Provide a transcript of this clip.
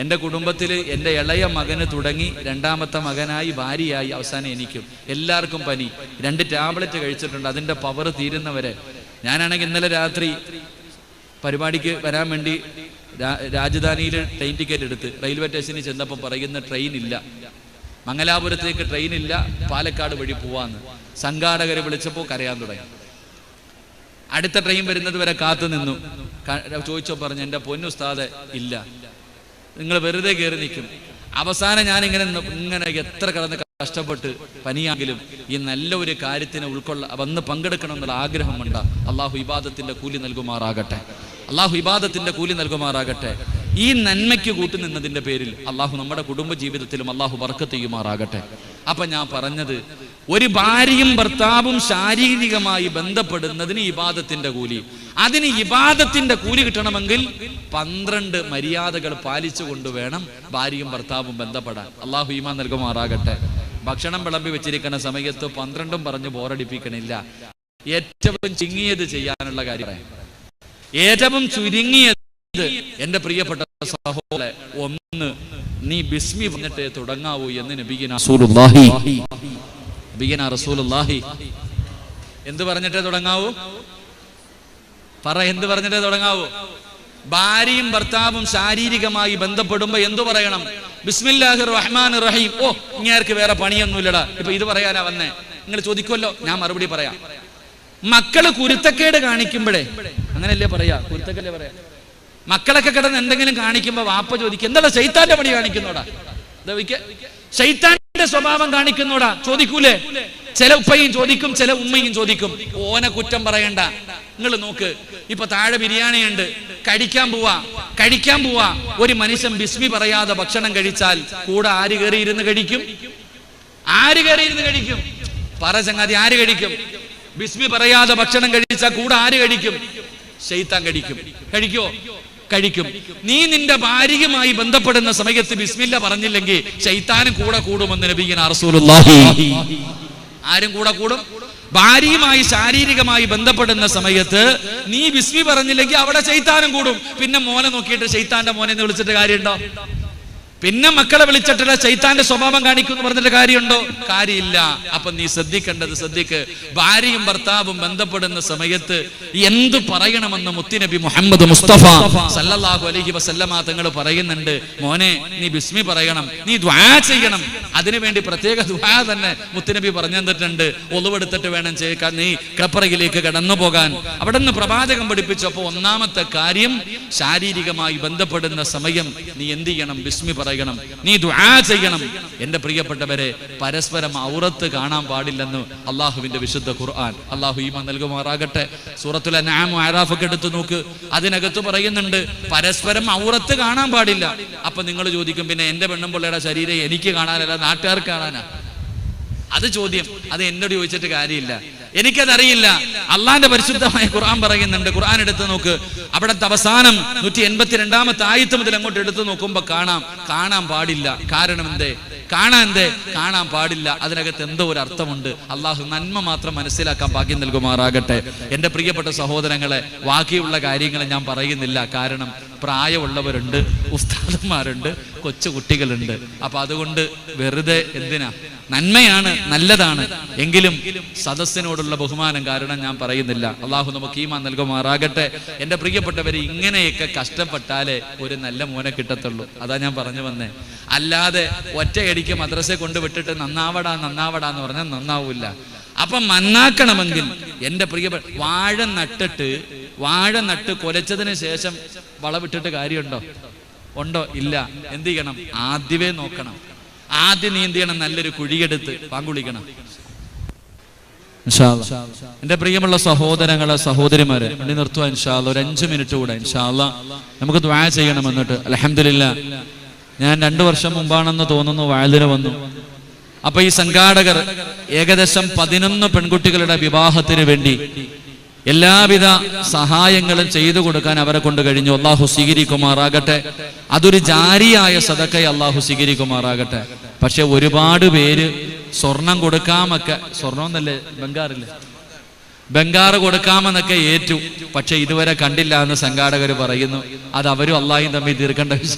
എൻ്റെ കുടുംബത്തിൽ എൻ്റെ ഇളയ മകന് തുടങ്ങി രണ്ടാമത്തെ മകനായി ഭാര്യയായി അവസാനം എനിക്കും എല്ലാവർക്കും പനി. 2 ടാബ്ലറ്റ് കഴിച്ചിട്ടുണ്ട്. അതിൻ്റെ പവർ തീരുന്നവരെ. ഞാനാണെങ്കിൽ ഇന്നലെ രാത്രി പരിപാടിക്ക് വരാൻ വേണ്ടി രാജധാനിയിൽ ട്രെയിൻ ടിക്കറ്റ് എടുത്ത് റെയിൽവേ സ്റ്റേഷനിൽ ചെന്നപ്പോൾ പറയുന്ന ട്രെയിൻ ഇല്ല, മംഗലാപുരത്തേക്ക് ട്രെയിൻ ഇല്ല, പാലക്കാട് വഴി പോവാന്ന്. സംഘാടകരെ വിളിച്ചപ്പോൾ കരയാൻ തുടങ്ങി. അടുത്ത ട്രെയിൻ വരുന്നത് വരെ കാത്തു നിന്നു. ചോദിച്ചോ പറഞ്ഞു, എൻ്റെ പൊന്നുസ്താദെ ഇല്ല, നിങ്ങൾ വെറുതെ കയറി നിൽക്കും. അവസാനം ഞാനിങ്ങനെ എത്ര കിടന്ന് കഷ്ടപ്പെട്ട് പനിയാണെങ്കിലും ഈ നല്ല ഒരു കാര്യത്തിന് വന്ന് പങ്കെടുക്കണം എന്നുള്ള ആഗ്രഹമുണ്ട്. അള്ളാഹു ഇബാദത്തിന്റെ കൂലി നൽകുമാറാകട്ടെ. അള്ളാഹു ഇബാദത്തിന്റെ കൂലി നൽകുമാറാകട്ടെ. ഈ നന്മയ്ക്ക് കൂട്ടുനിന്നതിന്റെ പേരിൽ അള്ളാഹു നമ്മുടെ കുടുംബ ജീവിതത്തിലും അള്ളാഹു ബർക്കത്ത് ചെയ്യുമാറാകട്ടെ. അപ്പൊ ഞാൻ പറഞ്ഞത്, ഒരു ഭാര്യയും ഭർത്താവും ശാരീരികമായി ബന്ധപ്പെടുന്നതിന് ഇബാദത്തിന്റെ കൂലി. അതിന് ഇബാദത്തിന്റെ കൂലി കിട്ടണമെങ്കിൽ 12 മര്യാദകൾ പാലിച്ചുകൊണ്ട് വേണം ഭാര്യയും ഭർത്താവും ബന്ധപ്പെടാൻ. അള്ളാഹു ഈമാൻ നൽകുമാറാകട്ടെ. ഭക്ഷണം വിളമ്പി വെച്ചിരിക്കുന്ന സമയത്ത് 12ഉം പറഞ്ഞ് ബോറടിപ്പിക്കണില്ല. ഏറ്റവും ചുരുങ്ങിയത് ചെയ്യാനുള്ള കാര്യം, ഏറ്റവും ചുരുങ്ങിയത് എന്റെ പ്രിയപ്പെട്ട സഹോദരൻ, ഒന്ന് നീ ബിസ്മി പറഞ്ഞിട്ട് തുടങ്ങാവൂ എന്ന് നബിയിന റസൂലുള്ളാഹി എന്ത് പറഞ്ഞിട്ടേ തുടങ്ങാവൂ? എന്ത് പറഞ്ഞിട്ടേ തുടങ്ങാവൂ? ഭാര്യയും ഭർത്താവും ശാരീരികമായി ബന്ധപ്പെടുമ്പോ എന്തു പറയണം? ബിസ്മില്ലാഹിർ റഹ്മാനിർ റഹീം. ഓ, ഇങ്ങേർക്ക് വേറെ പണിയൊന്നുമില്ലടാ, ഇപ്പൊ ഇത് പറയാനാ വന്നേ, നിങ്ങൾ ചോദിക്കുമല്ലോ, ഞാൻ മറുപടി പറയാം. മക്കള് കുരുത്തക്കേട് കാണിക്കുമ്പോഴേ അങ്ങനെയല്ലേ പറയാ, കുരുത്തക്കല്ലേ പറയാ. മക്കളൊക്കെ കിടന്ന് എന്തെങ്കിലും കാണിക്കുമ്പോ വാപ്പ ചോദിക്കും, എന്താ ശൈത്താന്റെ പണി കാണിക്കുന്നോടാ, ശൈത്താന്റെ സ്വഭാവം കാണിക്കുന്നോടാ, ചോദിക്കൂലേ? ചില ഉപ്പയും ചോദിക്കും, ചില ഉമ്മയും ചോദിക്കും. ഓനെ കുറ്റം പറയണ്ട. നിങ്ങൾ നോക്ക്, ഇപ്പൊ താഴെ ബിരിയാണി ഉണ്ട്, കഴിക്കാൻ പോവാ. ഒരു മനുഷ്യൻ ബിസ്മി പറയാതെ ഭക്ഷണം കഴിച്ചാൽ കൂടെ ആര് കയറിയിരുന്ന് കഴിക്കും? പറ ചങ്ങാതി, ആര് കഴിക്കും? ബിസ്മി പറയാതെ ഭക്ഷണം കഴിച്ചാൽ കൂടെ ആര് കഴിക്കും? ശൈത്താൻ കഴിക്കും. നീ നിന്റെ ഭാര്യയുമായി ബന്ധപ്പെടുന്ന സമയത്ത് ബിസ്മില്ല പറഞ്ഞില്ലെങ്കിൽ ശൈത്താനും കൂടെ കൂടുമെന്ന് നബിയിന റസൂലുള്ളാഹി. ആരും കൂടെ കൂടും? ഭാര്യയുമായി ശാരീരികമായി ബന്ധപ്പെടുന്ന സമയത്ത് നീ ബിസ്മി പറഞ്ഞില്ലെങ്കിൽ അവിടെ ശൈത്താനും കൂടും. പിന്നെ മോനെ നോക്കിയിട്ട് ശൈത്താന്റെ മോനെ എന്ന് വിളിച്ചിട്ട് കാര്യമുണ്ടോ? പിന്നെ മക്കളെ വിളിച്ചിട്ടുള്ള ശൈത്താന്റെ സ്വഭാവം കാണിക്കുന്നു പറഞ്ഞിട്ട് കാര്യമുണ്ടോ? കാര്യമില്ല. അപ്പൊ നീ ശ്രദ്ധിക്ക്. ഭാര്യയും ഭർത്താവും ബന്ധപ്പെടുന്ന സമയത്ത് എന്തു പറയണമെന്ന് മുത്തുനബി മുഹമ്മദ് മുസ്തഫ സല്ലല്ലാഹു അലൈഹി വസല്ലമ തങ്ങൾ പറയുന്നുണ്ട്. മോനെ, നീ ബിസ്മി പറയണം, നീ ദുആ ചെയ്യണം. അതിനുവേണ്ടി പ്രത്യേക ദുആ തന്നെ മുത്തുനബി പറഞ്ഞു തന്നിട്ടുണ്ട്. ഒളുവെടുത്തിട്ട് വേണം ചെയ്യിക്കാൻ, നീ കപ്പറയിലേക്ക് കടന്നു പോകാൻ. അവിടെ നിന്ന് പ്രവാചകൻ പഠിപ്പിച്ചപ്പോ ഒന്നാമത്തെ കാര്യം, ശാരീരികമായി ബന്ധപ്പെടുന്ന സമയം നീ എന്ത് ചെയ്യണം? ബിസ്മി പറയണം, നീ ദുആ ചെയ്യണം. എന്റെ പ്രിയപ്പെട്ടവരെ, പരസ്പരം ഔറത്ത് കാണാൻ പാടില്ലെന്ന് അള്ളാഹുവിന്റെ വിശുദ്ധ ഖുർആൻ. അള്ളാഹു ഈമാൻ നൽകുമാറാകട്ടെ. സൂറത്തുൽ അൻആം അറാഫ് ഒക്കെ എടുത്തു നോക്ക്, അതിനകത്ത് പറയുന്നുണ്ട് പരസ്പരം ഔറത്ത് കാണാൻ പാടില്ല. അപ്പൊ നിങ്ങൾ ചോദിക്കും, പിന്നെ എന്റെ പെണ്ണും പിള്ളയുടെ ശരീരം എനിക്ക് കാണാനല്ല നാട്ടുകാർക്ക് കാണാനാ? അത് ചോദ്യം. അത് എന്നോട് ചോദിച്ചിട്ട് കാര്യമില്ല, എനിക്കതറിയില്ല. അള്ളാന്റെ പരിശുദ്ധമായ ഖുർആൻ പറയുന്നുണ്ട്. ഖുർആൻ എടുത്ത് നോക്ക്, അവിടുത്തെ അവസാനം 182-ാമത്തെ ആയത്ത് മുതൽ അങ്ങോട്ട് എടുത്തു നോക്കുമ്പോ കാണാൻ പാടില്ല. കാരണം എന്തേ? കാണാൻ പാടില്ല. അതിനകത്ത് എന്തോ ഒരു അർത്ഥമുണ്ട്. അള്ളാഹു നന്മ മാത്രം മനസ്സിലാക്കാൻ ഭാഗ്യം നൽകുമാറാകട്ടെ. എന്റെ പ്രിയപ്പെട്ട സഹോദരങ്ങളെ, ബാക്കിയുള്ള കാര്യങ്ങൾ ഞാൻ പറയുന്നില്ല. കാരണം പ്രായമുള്ളവരുണ്ട്, ഉസ്താദന്മാരുണ്ട്, കൊച്ചു കുട്ടികളുണ്ട്. അപ്പൊ അതുകൊണ്ട് വെറുതെ എന്തിനാ? നന്മയാണ്, നല്ലതാണ്. എങ്കിലും സദസ്സിനോടുള്ള ബഹുമാനം കാരണം ഞാൻ പറയുന്നില്ല. അള്ളാഹു നമുക്ക് ഈമാൻ നൽകുമാറാകട്ടെ. എന്റെ പ്രിയപ്പെട്ടവര്, ഇങ്ങനെയൊക്കെ കഷ്ടപ്പെട്ടാലേ ഒരു നല്ല മോനെ കിട്ടത്തുള്ളൂ. അതാ ഞാൻ പറഞ്ഞു വന്നേ. അല്ലാതെ ഒറ്റയടിക്ക് മദ്രസയെ കൊണ്ട് വിട്ടിട്ട് നന്നാവടാ എന്ന് പറഞ്ഞാൽ നന്നാവൂല. അപ്പം നന്നാക്കണമെങ്കിൽ എന്റെ പ്രിയപ്പെട്ട, വാഴ നട്ട് കൊലച്ചതിന് ശേഷം വളവിട്ടിട്ട് കാര്യമുണ്ടോ? ഇല്ല. എന്ത് ചെയ്യണം? ആദ്യമേ നോക്കണം. ആദ്യം നീ എന്ത് ചെയ്യണം? നല്ലൊരു കുഴിയെടുത്ത് പാങ്കുളിക്കണം. എന്റെ പ്രിയമുള്ള സഹോദരങ്ങളെ, സഹോദരിമാരെ, വേണ്ടി നിർത്തുക. ഇൻഷാ അല്ലാഹ് ഒരു 5 മിനിറ്റ് കൂടെ ഇൻഷാ അല്ലാഹ് നമുക്ക് ദുആ ചെയ്യണം. എന്നിട്ട് അൽഹംദുലില്ലാ, ഞാൻ 2 വർഷം മുമ്പാണെന്ന് തോന്നുന്നു വഅലിന് വന്നു. അപ്പൊ ഈ സംഘാടകർ ഏകദേശം 11 പെൺകുട്ടികളുടെ വിവാഹത്തിന് വേണ്ടി എല്ലാവിധ സഹായങ്ങളും ചെയ്തു കൊടുക്കാൻ അവരെ കൊണ്ട് കഴിഞ്ഞു. അള്ളാഹു സ്വീകരിക്കുമാറാകട്ടെ. അതൊരു ജാരിയായ സദഖയെ അള്ളാഹു സ്വീകരിക്കുമാറാകട്ടെ. പക്ഷെ ഒരുപാട് പേര് സ്വർണം കൊടുക്കാമൊക്കെ, സ്വർണം എന്നല്ലേ ബംഗാറ് കൊടുക്കാമെന്നൊക്കെ ഏറ്റു. പക്ഷെ ഇതുവരെ കണ്ടില്ല എന്ന് സംഘാടകർ പറയുന്നു. അത് അവരും അള്ളാഹും തമ്മിൽ തീർക്കേണ്ട വിഷയം.